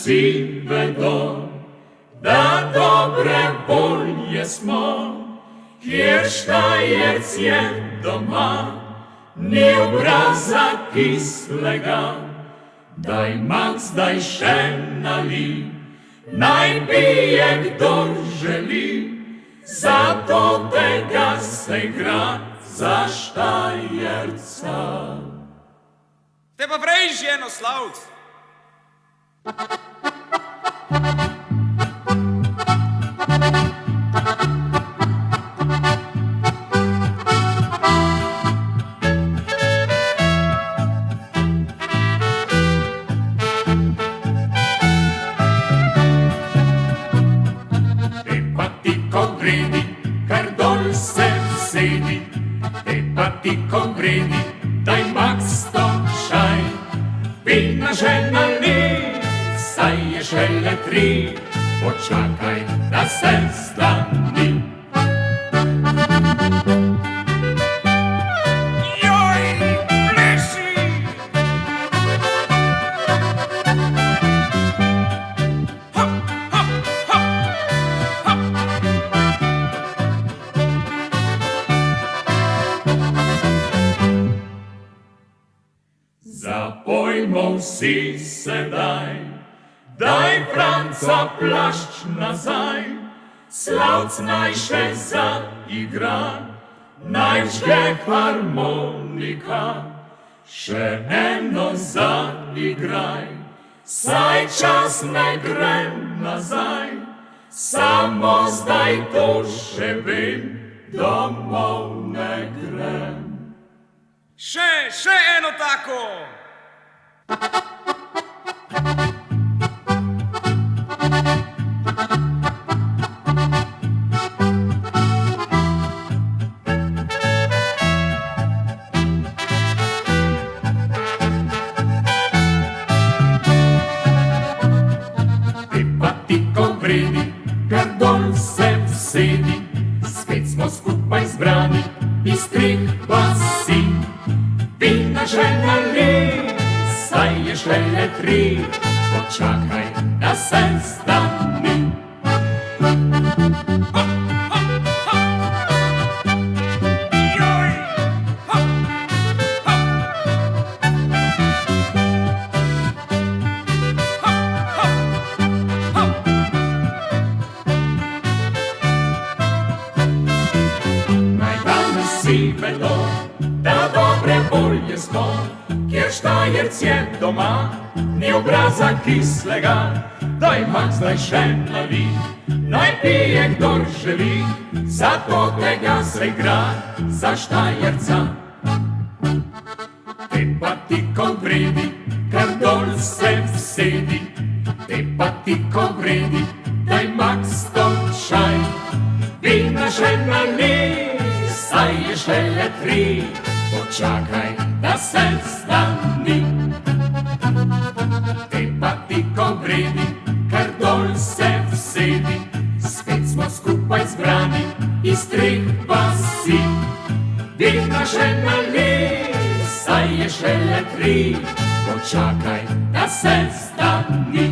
vsi vedo, da dobre volje smo, kjer Štajerc je doma, ni obraza kislega. Daj Max, daj še nali, naj pije kdor želi, zato tega se igra za Štajerca. Te pa prej ženo slavc. Te pa ti, ko vredi, kar dol se sedi, te pa ti, ko vredi, daj Max točaj. Vina žena ni, saj je šele 3, počakaj, da se stani. Joj, pleši! Hop, hop, hop, hop. Zapojmo vsi sedaj, daj Franca plašč nazaj, slavc naj še zaigra, naj vžge harmonika, še eno zaigraj, saj čas ne gre nazaj, samo zdaj to še vem, domov ne grem. Še eno tako! Te pa ti, ko vredi, kar dol se vsedi, spet smo skupaj zbrani iz 3 vasi. Vina žena li, saj je šele 3, počakaj, da se stani. Joj, hop, hop. Hop, hop, hop. Naj danes vsi vedo, da dobre volje smo, kjer Štajerc je doma, ni obraza kislega. Daj Max, daj še nali, naj pije kdor želi, zato tega se igra za Štajerca. Te pa ti, ko vredi, kar dol se vsedi, te pa ti, ko vredi, daj Max točaj. Vina še nali, saj je šele 3, počakaj, da se stani. Te pa ti, ko vredi, kar dol se vsedi, spet smo skupaj zbrani iz 3 vasi. Vina še nali, saj je šele 3, počakaj, da se stani.